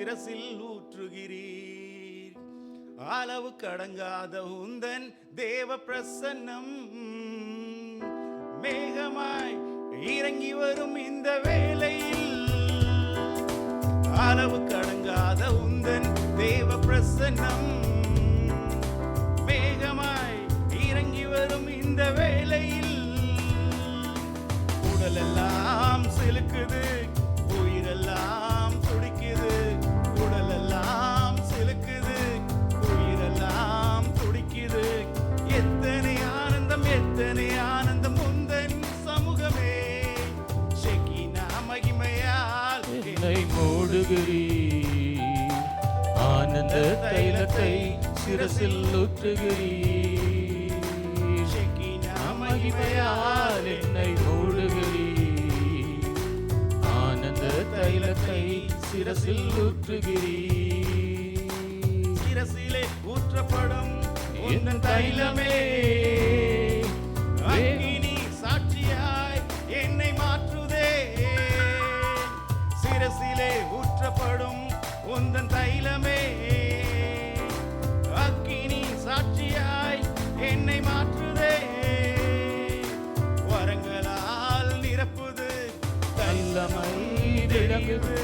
சிரசில் ஊற்றுகிறீர். அளவு கடங்காத உந்தன் தேவ பிரசன்னம் மேகமாய் இறங்கி வரும் இந்த வேளையில். அளவு கடங்காத உந்தன் தேவ பிரசன்னம் மேகமாய் இறங்கி வரும் இந்த வேளையில். உடலெல்லாம் சிலுக்குது, உயிரெல்லாம் துடிக்குது. உடலெல்லாம் சிலுக்குது, உயிரெல்லாம் துடிக்குது. எத்தனை ஆனந்தம், எத்தனை ஆனந்தம் உந்தன் சமூகமே. ஷெகினா மகிமையால் என்னை மூடுகிறீர். ஆனந்த தைலத்தை சிரசில் ஊற்றுகிறீர். ஷெகினா மகிமையால் என்னை மூடுகிறீர். ஆனந்த தைலத்தை சிரசில் ஊற்றுகிறீர். சிரசிலே ஊற்றப்படும் உந்தன் தைலமே அக்கினி சாட்சியாய் என்னை மாற்றுதே. சிரசிலே ஊற்றப்படும் உந்தன் தைலமே அக்கினி சாட்சியாய் என்னை மாற்றுதே. வரங்களால் நிரப்புது, தைலமை விளங்குது.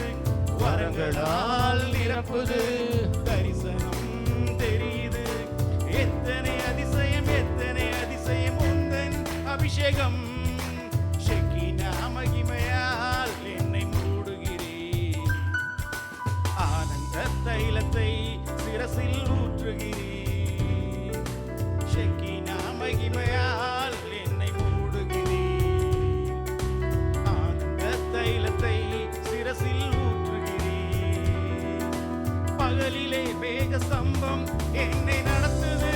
வரங்களால் நிரப்புது, தரிசனம் தெரியுது. எத்தனை அதிசயம், எத்தனை அதிசயம் உந்தன் அபிஷேகம். ஷெகினா மகிமையால் என்னை மூடுகிறீர். ஆனந்த தைலத்தை சிரசில் ஊற்றுகிறீர். ஷெகினா மகிமையால் என்னை மூடுகிறீர். ஆனந்த தைலத்தை சிரசில் ஊற்றுகிறீர். பகலிலே மேக ஸ்தம்பம் என்னை நடத்துது,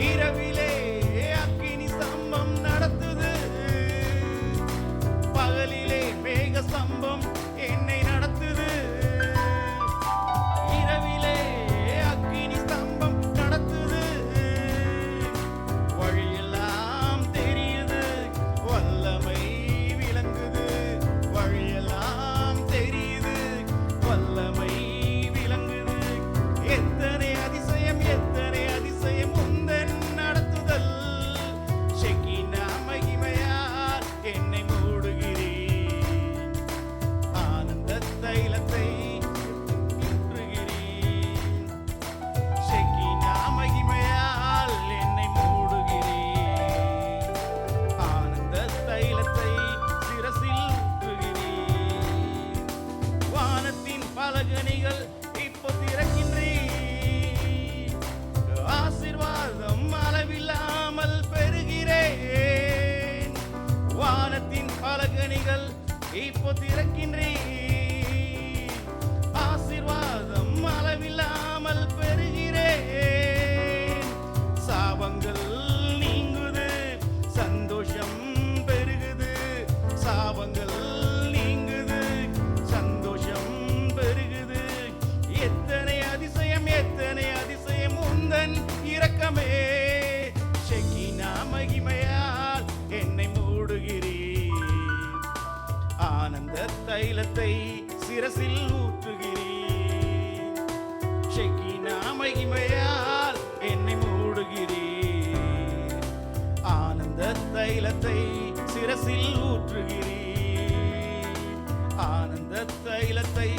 இரவிலே அக்கினி ஸ்தம்பம் நடத்துது. பகலிலே மேக ஸ்தம்பம் என்னை நடத்துது, இரவிலே அக்கினி ஸ்தம்பம் நடத்துது. வழியெல்லாம் தெரியுது, வல்லமை விளங்குது. வழியெல்லாம் தெரியுது, வல்லமை விளங்குது. எத்தனை அதிசயம், எத்தனை அதிசயம் உந்தன் நடத்துதல். ஷெகினா மகிமையால் என்னை மூடுகிறீர். ஆனந்த தைலத்தை ஊற்றுகிறீர். ஷெகினா மகிமையால் என்னை மூடுகிறீர். ஆனந்த தைலத்தை சிரசில் ஊற்றுகிறீர். வானத்தின் பலகணிகள் இப்போ திறக்கின்றீர். ஆசீர்வாதம் அளவில்லாமல் பெறுகிறேன். வானத்தின் பலகணிகள் இப்போ திறக்கின்றீர். ஆசீர்வாதம் அளவில்லாமல் பெறுகிறேன். சாபங்கள் நீங்குது, சந்தோஷம் பெருகுது. சாபங்கள் நீங்குது, சந்தோஷம் பெருகுது. எத்தனை அதிசயம், எத்தனை அதிசயம் உந்தன் இரக்கமே. ஷெகினா மகிமையால் என்னை மூடுகிறீர். ஆனந்த தைலத்தை சிரசில் ஊற்றுகிறீர். ஷெகினா மகிமையால் என்னை மூடுகிறீர். ஆனந்த தைலத்தை சிரசில் ஊற்றுகிறீர். ஆனந்த தைலத்தை